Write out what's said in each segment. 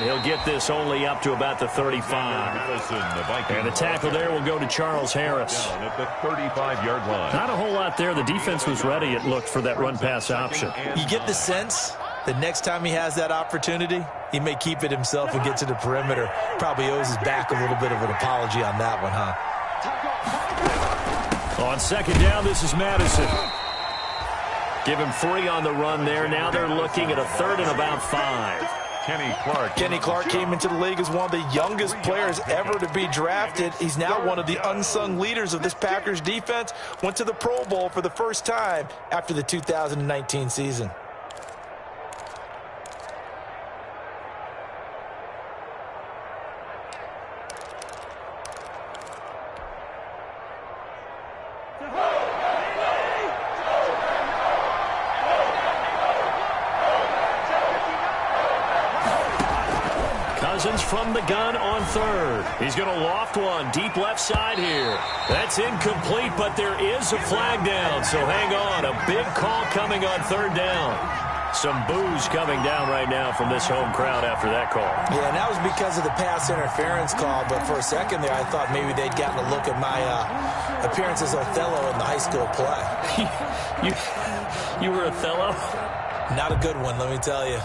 And he'll get this only up to about the 35. And the tackle there will go to Charles Harris. Down at the 35-yard line. Not a whole lot there. The defense was ready, it looked, for that run-pass option. You get the sense that next time he has that opportunity, he may keep it himself and get to the perimeter. Probably owes his back a little bit of an apology on that one, huh? On second down, this is Madison. Give him 3 on the run there. Now they're looking at a 3rd and about 5. Kenny Clark came into the league as one of the youngest players ever to be drafted. He's now one of the unsung leaders of this Packers defense. Went to the Pro Bowl for the first time after the 2019 season. From the gun on 3rd. He's going to loft one deep left side here. That's incomplete, but there is a flag down, so hang on. A big call coming on 3rd down. Some boos coming down right now from this home crowd after that call. Yeah, and that was because of the pass interference call, but for a second there I thought maybe they'd gotten a look at my appearance as Othello in the high school play. You were Othello? Not a good one, let me tell you.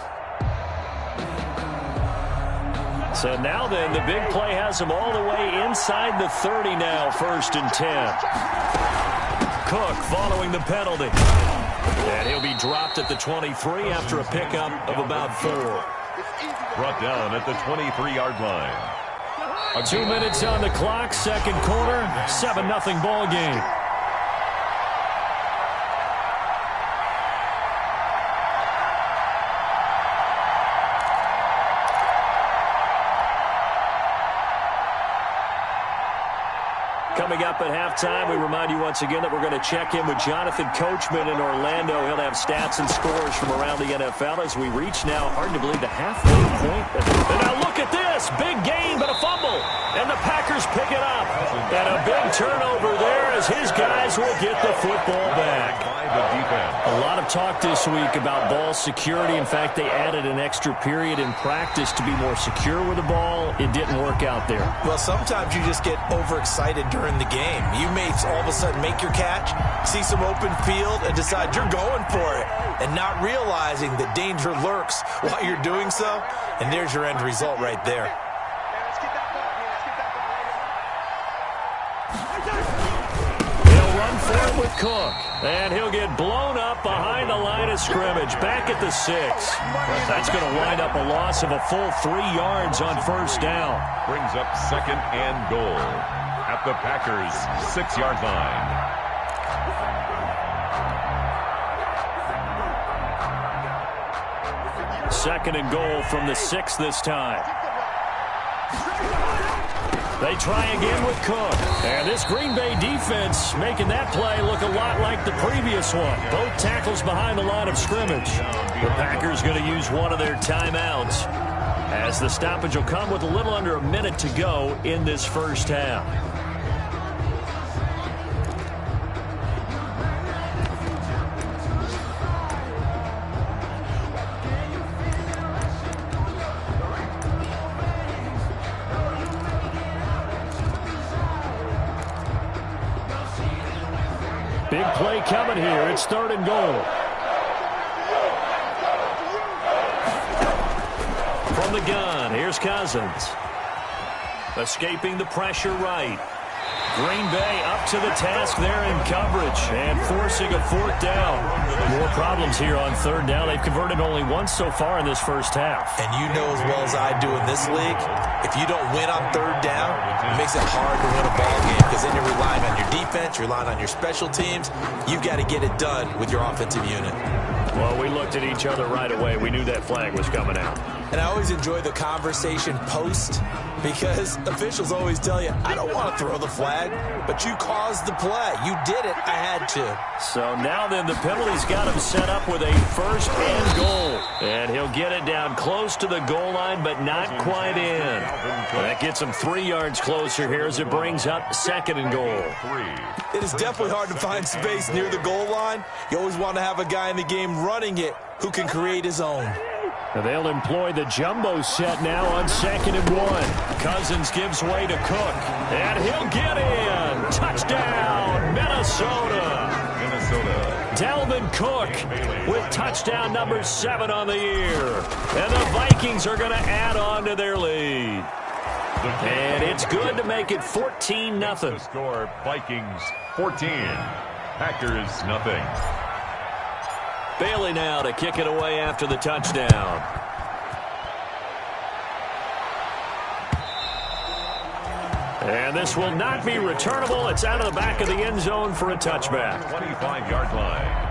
So now then, the big play has him all the way inside the 30 now, 1st and 10. Cook following the penalty. And he'll be dropped at the 23 after a pickup of about 4. Brought down at the 23-yard line. 2 minutes on the clock, second quarter, 7-0 ball game. Coming up at halftime, we remind you once again that we're going to check in with Jonathan Coachman in Orlando. He'll have stats and scores from around the NFL as we reach now, hard to believe, the halfway point. And now look at this. Big gain, but a fumble. And the Packers pick it up. And a big turnover there as his guys will get the football back. A lot of talk this week about ball security. In fact, they added an extra period in practice to be more secure with the ball. It didn't work out there. Well, sometimes you just get overexcited during the game. You may all of a sudden make your catch, see some open field, and decide you're going for it, and not realizing that danger lurks while you're doing so. And there's your end result right there. With Cook, and he'll get blown up behind the line of scrimmage, back at the 6. That's going to wind up a loss of a full 3 yards on 1st down. Brings up 2nd and goal at the Packers' 6-yard line. Second and goal from the 6 this time. They try again with Cook. And this Green Bay defense making that play look a lot like the previous one. Both tackles behind the line of scrimmage. The Packers going to use one of their timeouts as the stoppage will come with a little under a minute to go in this first half. Big play coming here. It's 3rd and goal. From the gun, here's Cousins. Escaping the pressure right. Green Bay up to the task there in coverage and forcing a 4th down. More problems here on 3rd down. They've converted only once so far in this first half. And you know as well as I do in this league, if you don't win on 3rd down, it makes it hard to win a ball game because then you're relying on your defense, you're relying on your special teams. You've got to get it done with your offensive unit. Well, we looked at each other right away. We knew that flag was coming out. And I always enjoy the conversation post because officials always tell you, I don't want to throw the flag, but you caused the play. You did it. I had to. So now then the penalty's got him set up with a 1st and goal. And he'll get it down close to the goal line, but not quite in. That gets him 3 yards closer here as it brings up 2nd and goal. It is definitely hard to find space near the goal line. You always want to have a guy in the game running it who can create his own. They'll employ the jumbo set now on 2nd and 1. Cousins gives way to Cook, and he'll get in. Touchdown, Minnesota. Dalvin Cook with touchdown number 7 on the year. And the Vikings are going to add on to their lead. And it's good to make it 14-0. The score, Vikings 14, Packers nothing. Bailey now to kick it away after the touchdown. And this will not be returnable. It's out of the back of the end zone for a touchback. 25-yard line.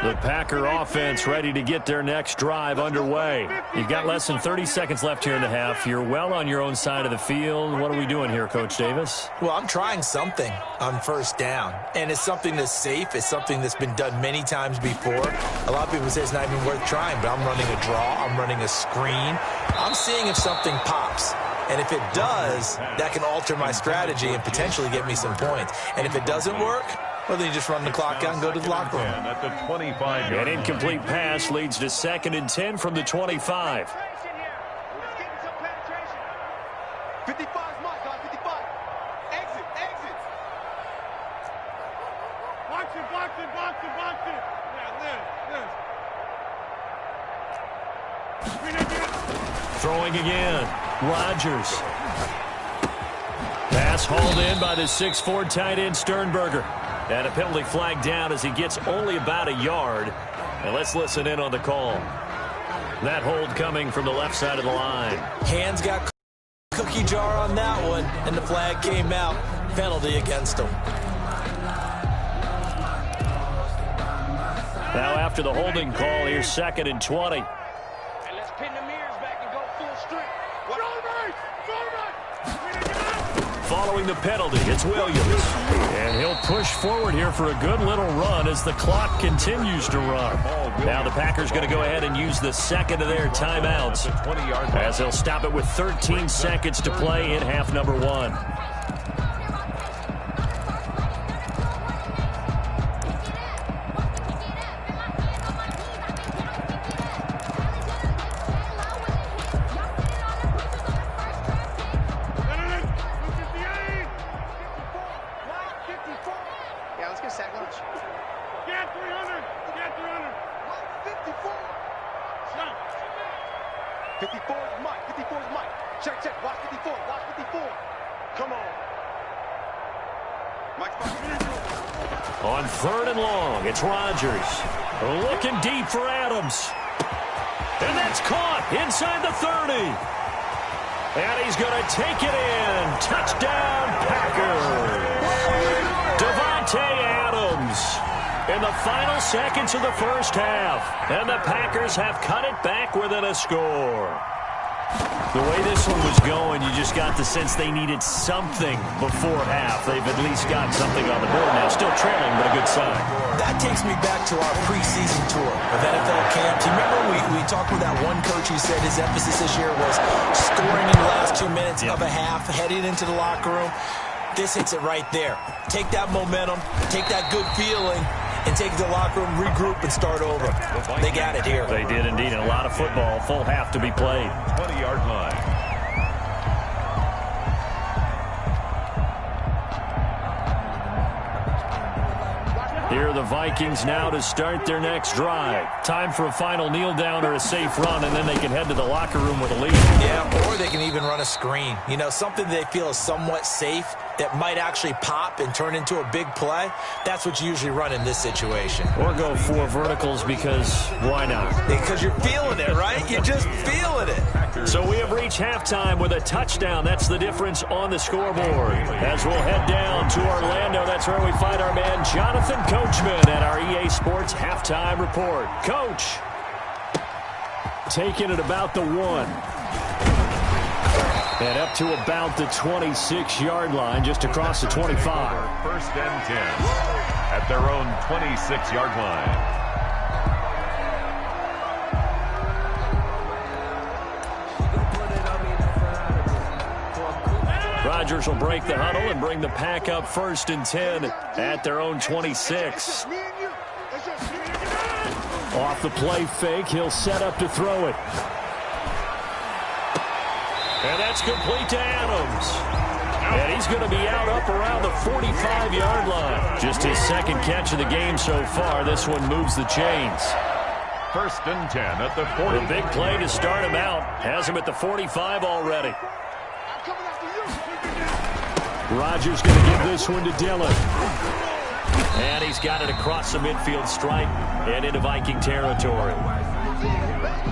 The Packer offense ready to get their next drive underway. You've got less than 30 seconds left here in the half. You're well on your own side of the field. What are we doing here, Coach Davis? Well, I'm trying something on first down, and it's something that's safe. It's something that's been done many times before. A lot of people say it's not even worth trying, but I'm running a draw. I'm running a screen. I'm seeing if something pops. And if it does, that can alter my strategy and potentially get me some points. And if it doesn't work, well, then you just run the clock out and go to the locker room. At the 25. An incomplete pass leads to 2nd and 10 from the 25. 55's Mike, guys, 55. Exit. Box it. Yeah, Throwing again. Rodgers. Pass hauled in by the 6'4" tight end Sternberger. And a penalty flag down as he gets only about a yard. And let's listen in on the call. That hold coming from the left side of the line. Hands got cookie jar on that one, and the flag came out. Penalty against him. Now after the holding call, here's 2nd and 20. And let's pin the mirrors back and go full strength. Following the penalty, it's Williams. And he'll push forward here for a good little run as the clock continues to run. Now the Packers going to go ahead and use the second of their timeouts as they'll stop it with 13 seconds to play in half number 1. On 3rd and long, it's Rodgers. Looking deep for Adams. And that's caught inside the 30. And he's going to take it in. Touchdown, Packers. Davante Adams in the final seconds of the first half. And the Packers have cut it back within a score. The way this one was going, you just got the sense they needed something before half. They've at least got something on the board now. Still trailing, but a good sign. That takes me back to our preseason tour of NFL camps. You remember we talked with that one coach who said his emphasis this year was scoring in the last 2 minutes of a half, heading into the locker room. This hits it right there. Take that momentum, take that good feeling, and take the locker room, regroup, and start over. They got it here. They did indeed, and a lot of football, full half to be played. 20-yard line. Here are the Vikings now to start their next drive. Time for a final kneel down or a safe run, and then they can head to the locker room with a lead. Yeah, or they can even run a screen. You know, something they feel is somewhat safe that might actually pop and turn into a big play. That's what you usually run in this situation. Or go 4 verticals because why not? Because you're feeling it, right? You're just feeling it. So we have reached halftime with a touchdown. That's the difference on the scoreboard. As we'll head down to Orlando, that's where we find our man Jonathan Coachman at our EA Sports Halftime Report. Coach, taking it about the 1. And up to about the 26-yard line, just across the 25. 1st and 10 at their own 26-yard line. Rodgers will break the huddle and bring the pack up 1st and 10 at their own 26. Off the play fake, he'll set up to throw it. And that's complete to Adams. And he's going to be up around the 45-yard line. Just his second catch of the game so far. This one moves the chains. 1st and 10 at the 40. The big play to start him out. Has him at the 45 already. Rodgers going to give this one to Dillon. And he's got it across the midfield stripe and into Viking territory.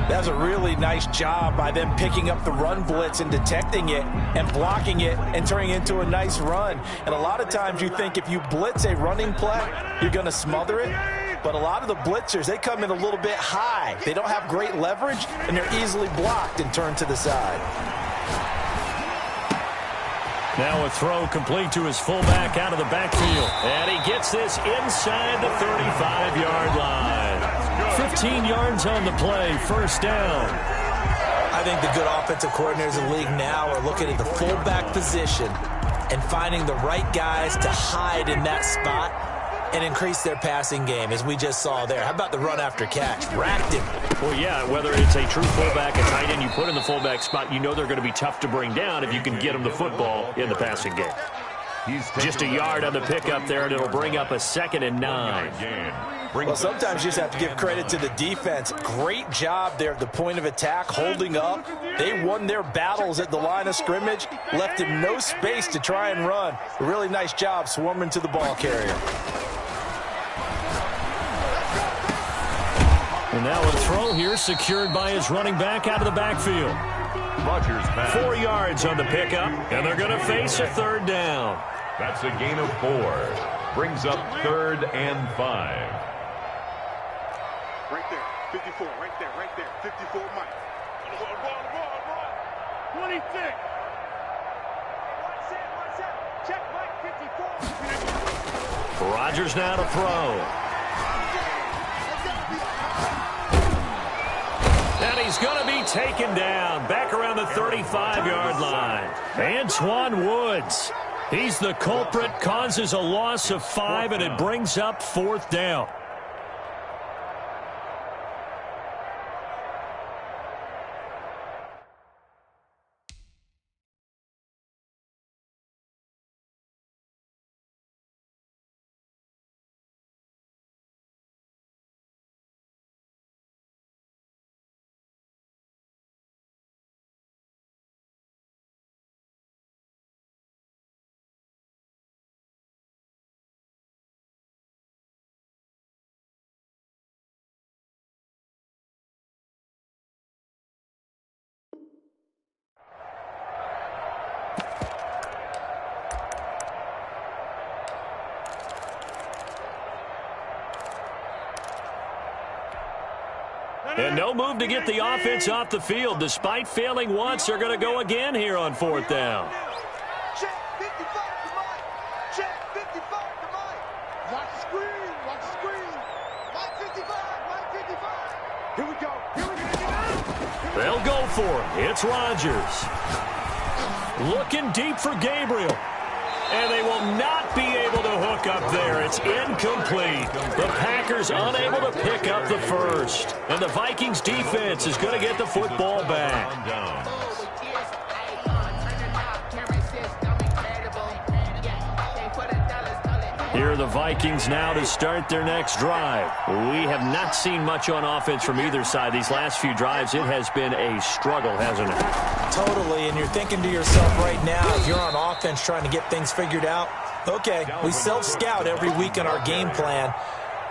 That's a really nice job by them picking up the run blitz and detecting it and blocking it and turning it into a nice run. And a lot of times you think if you blitz a running play, you're going to smother it. But a lot of the blitzers, they come in a little bit high. They don't have great leverage, and they're easily blocked and turned to the side. Now a throw complete to his fullback out of the backfield. And he gets this inside the 35-yard line. 15 yards on the play, 1st down. I think the good offensive coordinators in the league now are looking at the fullback position and finding the right guys to hide in that spot and increase their passing game, as we just saw there. How about the run after catch? Racked him. Well, yeah, whether it's a true fullback, a tight end you put in the fullback spot, you know they're going to be tough to bring down if you can get them the football in the passing game. Just a yard on the pickup there, and it'll bring up a 2nd and 9. Well, sometimes you just have to give credit to the defense. Great job there at the point of attack, holding up. They won their battles at the line of scrimmage, left him no space to try and run. A really nice job swarming to the ball carrier. And now a throw here secured by his running back out of the backfield. Rodgers pass. 4 yards on the pickup, and they're going to face a 3rd down. That's a gain of 4. Brings up 3rd and 5. Right there, 54, right there, 54, Mike. Ball. 26. Check Mike, 54. Rodgers now to throw. And he's going to be taken down back around the 35-yard line. Antoine Woods. He's the culprit, causes a loss of 5, and it brings up 4th down. And no move to get the offense off the field. Despite failing once, they're going to go again here on 4th down. Check 55 to Mike. Check 55 to Mike. Watch the screen. Watch the screen. Mike 55. Mike 55. Here we go. They'll go for it. It's Rodgers. Looking deep for Gabriel. And they will not be able to hook up there. It's incomplete. The Packers unable to pick up the first. And the Vikings defense is going to get the football back. Here are the Vikings now to start their next drive. We have not seen much on offense from either side. These last few drives, it has been a struggle, hasn't it? Totally, and you're thinking to yourself right now, if you're on offense trying to get things figured out, okay, we self-scout every week in our game plan.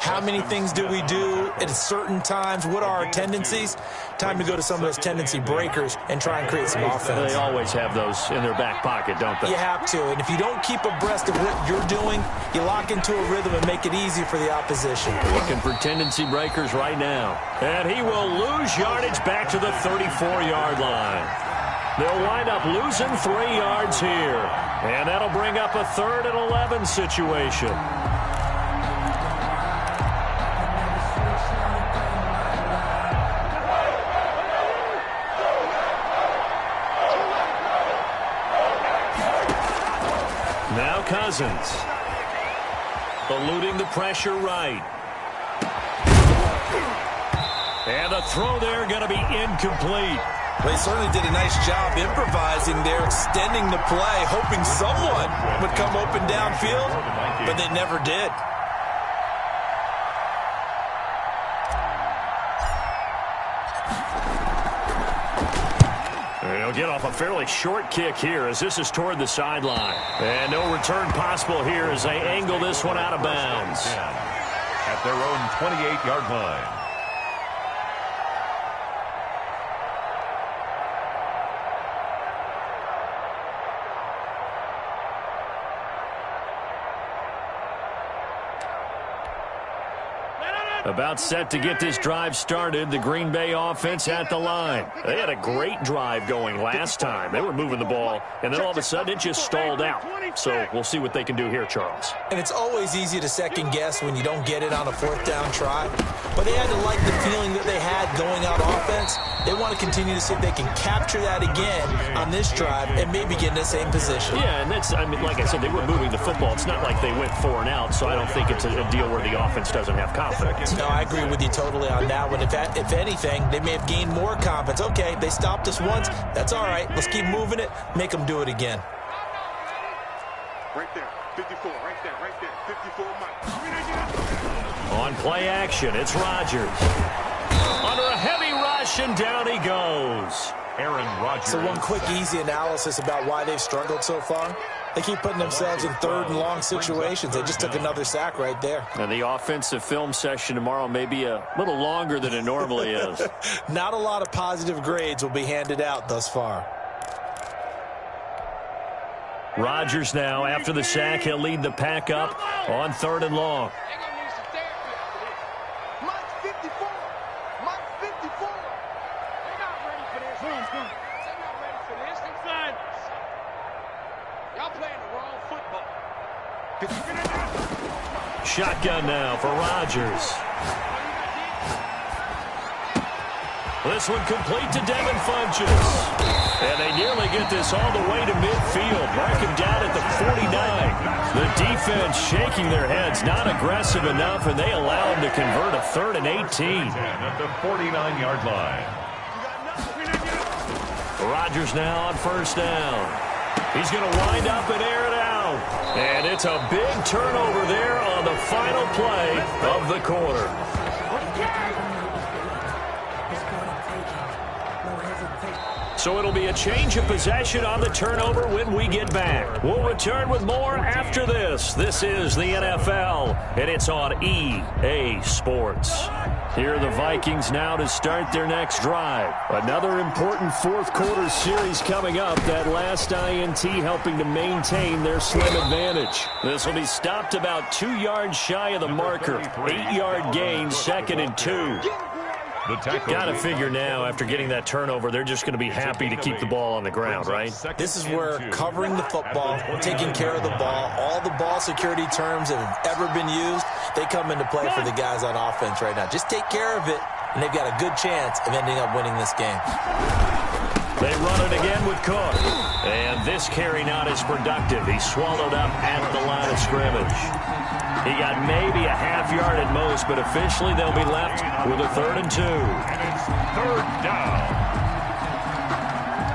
How many things do we do at certain times? What are our tendencies? Time to go to some of those tendency breakers and try and create some offense. They always have those in their back pocket, don't they? You have to, and if you don't keep abreast of what you're doing, you lock into a rhythm and make it easy for the opposition. Looking for tendency breakers right now. And he will lose yardage back to the 34-yard line. They'll wind up losing 3 yards here. And that'll bring up a 3rd and 11 situation. Cousins. Eluding the pressure right. And the throw there going to be incomplete. Well, he certainly did a nice job improvising there, extending the play, hoping someone would come open downfield, but they never did. He'll get off a fairly short kick here as this is toward the sideline. And no return possible here as they angle this one out of bounds. At their own 28-yard line. About set to get this drive started, the Green Bay offense at the line. They had a great drive going last time. They were moving the ball, and then all of a sudden it just stalled out. So we'll see what they can do here, Charles. And it's always easy to second guess when you don't get it on a fourth down try. But they had to like the feeling that they had going out offense. They want to continue to see if they can capture that again on this drive and maybe get in the same position. Yeah, and that's, I mean, like I said, they were moving the football. It's not like they went 4 and out, so I don't think it's a deal where the offense doesn't have confidence. No, I agree with you totally on that one. If anything, they may have gained more confidence. Okay, they stopped us once. That's all right. Let's keep moving it. Make them do it again. Right there, 54, right there, 54, Mike. On play action, it's Rodgers. Under a heavy rush, and down he goes. Aaron Rodgers. So one quick, easy analysis about why they've struggled so far. They keep putting themselves in third and long situations. They just took another sack right there. And the offensive film session tomorrow may be a little longer than it normally is. Not a lot of positive grades will be handed out thus far. Rodgers now, after the sack, he'll lead the pack up on 3rd and long. Mike's 54. Mike's 54. They're not ready for this. They're not ready for this. Inside. Y'all playing the wrong football. Shotgun now for Rodgers. This one complete to Devin Funchess. And they nearly get this all the way to midfield. Mark him down at the 49. The defense shaking their heads, not aggressive enough, and they allow him to convert a 3rd and 18. At the 49-yard line. Rodgers now on 1st down. He's going to wind up and air it out. And it's a big turnover there on the final play of the quarter. So it'll be a change of possession on the turnover when we get back. We'll return with more after this. This is the NFL, and it's on EA Sports. Here are the Vikings now to start their next drive. Another important 4th quarter series coming up. That last INT helping to maintain their slim advantage. This will be stopped about 2 yards shy of the marker. 8-yard gain, 2nd and 2. Got to figure now, after getting that turnover, they're just going to be happy to keep the ball on the ground, right? This is where covering the football, taking care of the ball, all the ball security terms that have ever been used, they come into play for the guys on offense right now. Just take care of it, and they've got a good chance of ending up winning this game. They run it again with Cook. And this carry not as productive. He's swallowed up at the line of scrimmage. He got maybe a half yard at most, but officially they'll be left with a 3rd and 2. And it's 3rd down.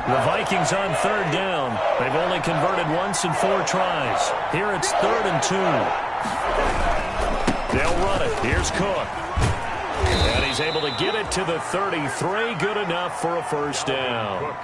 The Vikings on 3rd down. They've only converted once in 4 tries. Here it's 3rd and 2. They'll run it. Here's Cook. And he's able to get it to the 33. Good enough for a 1st down.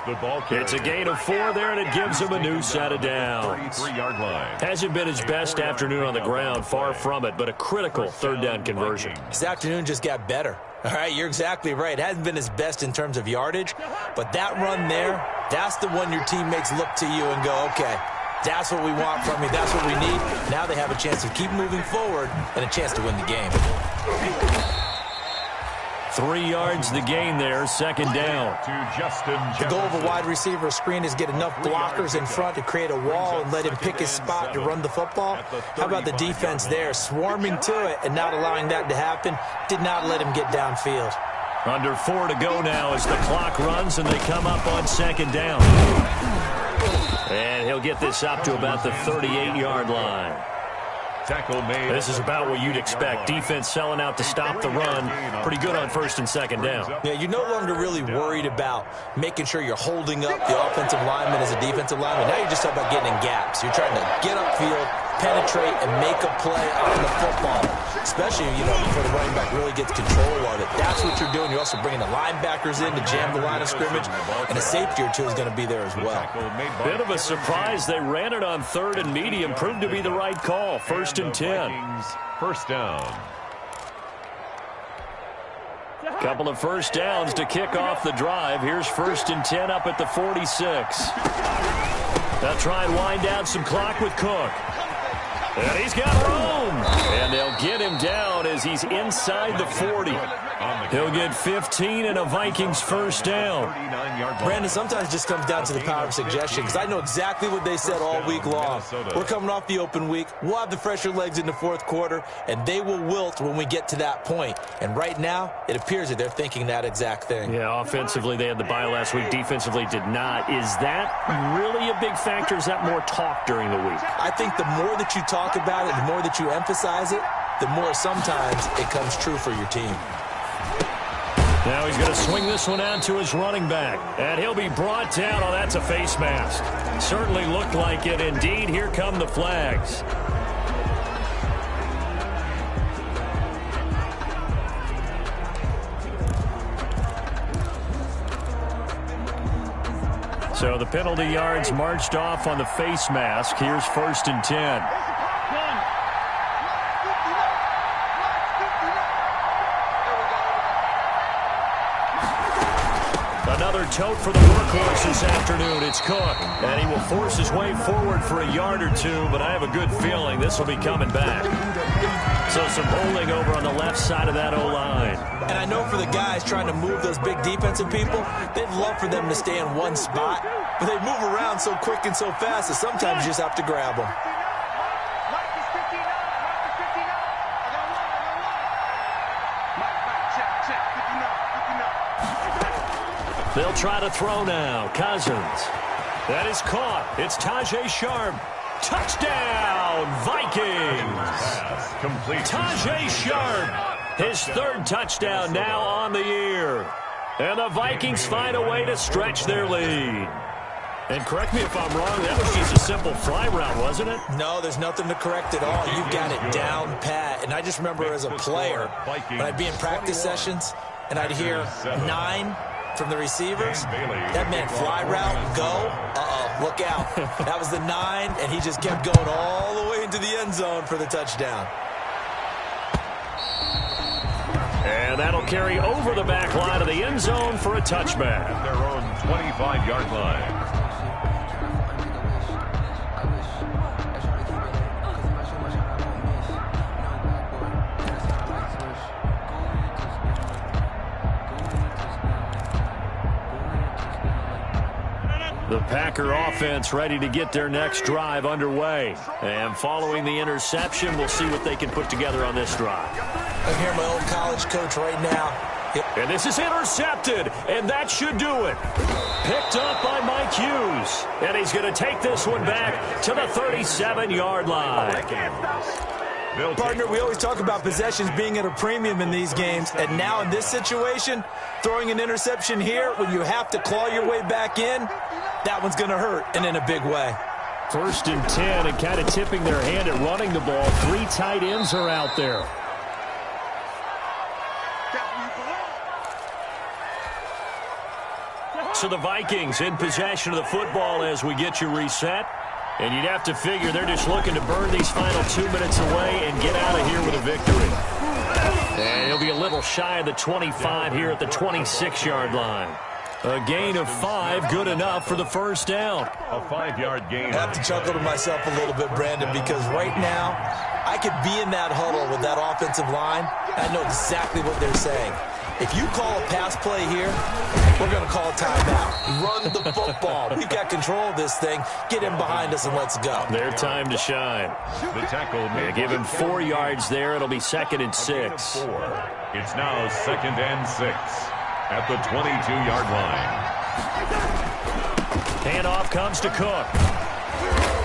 It's a gain of 4 there, and it gives him a new set of downs. 33-yard line. Hasn't been his best afternoon on the ground, far from it, but a critical 3rd down conversion. His afternoon just got better. All right, you're exactly right. It hasn't been his best in terms of yardage, but that run there, that's the one your teammates look to you and go, okay, that's what we want from you. That's what we need. Now they have a chance to keep moving forward and a chance to win the game. 3 yards the gain there, 2nd down. The goal of a wide receiver screen is get enough blockers in front to create a wall and let him pick his spot to run the football. How about the defense there, swarming to it and not allowing that to happen? Did not let him get downfield. Under 4 to go now as the clock runs and they come up on 2nd down. And he'll get this up to about the 38-yard line. Tackle made. This is about what you'd expect. Defense selling out to stop the run. Pretty good on first and second down. Yeah, you're no longer really worried about making sure you're holding up the offensive lineman as a defensive lineman. Now you're just talking about getting in gaps. You're trying to get upfield, penetrate, and make a play on the football, especially, before the running back really gets control of it. That's what you're doing. You're also bringing the linebackers in to jam the line of scrimmage, and a safety or two is going to be there as well. Bit of a surprise. They ran it on third and medium. Proved to be the right call. First and 10. First down. Couple of first downs to kick off the drive. Here's first and 10 up at the 46. They'll try and wind down some clock with Cook. And he's got room. And they'll get him down as he's inside the 40. He'll get 15 and a Vikings first down. Brandon, sometimes it just comes down to the power of suggestion, because I know exactly what they said all week long. We're coming off the open week. We'll have the fresher legs in the fourth quarter, and they will wilt when we get to that point. And right now, it appears that they're thinking that exact thing. Yeah, offensively, they had the bye last week. Defensively, did not. Is that really a big factor? Is that more talk during the week? I think the more that you talk about it, the more that you emphasize it, the more sometimes it comes true for your team. Now he's going to swing this one out to his running back. And he'll be brought down. Oh, that's a face mask. Certainly looked like it. Indeed, here come the flags. So the penalty yards marched off on the face mask. Here's first and 10. Another tote for the workhorse this afternoon. It's Cook, and he will force his way forward for a yard or two, but I have a good feeling this will be coming back. So some holding over on the left side of that O-line. And I know for the guys trying to move those big defensive people, they'd love for them to stay in one spot, but they move around so quick and so fast that sometimes you just have to grab them. They'll try to throw now. Cousins. That is caught. It's Tajay Sharp. Touchdown, Vikings. Tajay Sharp. His third touchdown now on the year. And the Vikings find a way to stretch their lead. And correct me if I'm wrong, that was just a simple fly route, wasn't it? No, there's nothing to correct at all. You've got it down pat. And I just remember as a player, when I'd be in practice sessions, and I'd hear 9 from the receivers, that meant fly route, go, look out. That was the 9, and he just kept going all the way into the end zone for the touchdown. And that'll carry over the back line of the end zone for a touchback. At their own 25-yard line. The Packer offense ready to get their next drive underway. And following the interception, we'll see what they can put together on this drive. I'm here, my old college coach right now. And this is intercepted, and that should do it. Picked up by Mike Hughes. And he's going to take this one back to the 37-yard line. Partner, we always talk about possessions being at a premium in these games, and now in this situation, throwing an interception here when you have to claw your way back in, that one's going to hurt, and in a big way. First and 10, and kind of tipping their hand at running the ball. 3 tight ends are out there. So the Vikings in possession of the football as we get you reset. And you'd have to figure they're just looking to burn these final 2 minutes away and get out of here with a victory. And he'll be a little shy of the 25 here at the 26-yard line. A gain of 5, good enough for the first down. A 5-yard gain. I have to chuckle to myself a little bit, Brandon, because right now I could be in that huddle with that offensive line. I know exactly what they're saying. If you call a pass play here, we're going to call a timeout. Run the football. We've got control of this thing. Get him behind us and let's go. Their time to shine. The tackle may give him 4 yards there. It'll be 2nd and 6. It's now 2nd and 6 at the 22-yard line. Handoff comes to Cook.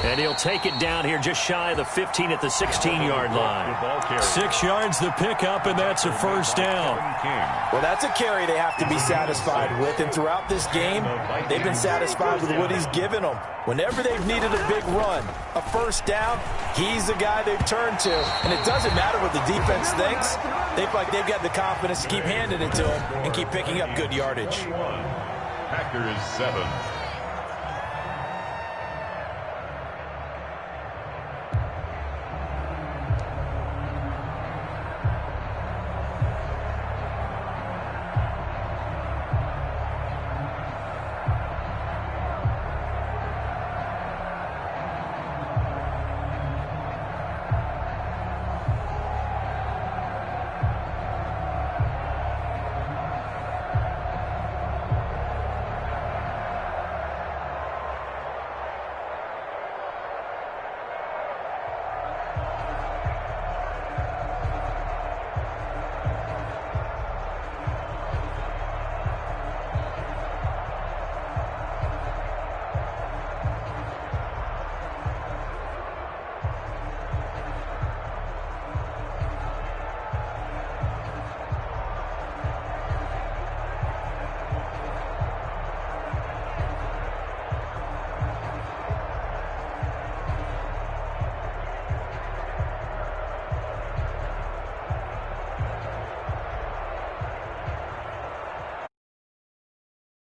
And he'll take it down here just shy of the 15 at the 16-yard line. 6 yards the pickup, and that's a first down. Well, that's a carry they have to be satisfied with. And throughout this game, they've been satisfied with what he's given them. Whenever they've needed a big run, a first down, he's the guy they've turned to. And it doesn't matter what the defense thinks. They feel like they've got the confidence to keep handing it to him and keep picking up good yardage. Packers 7.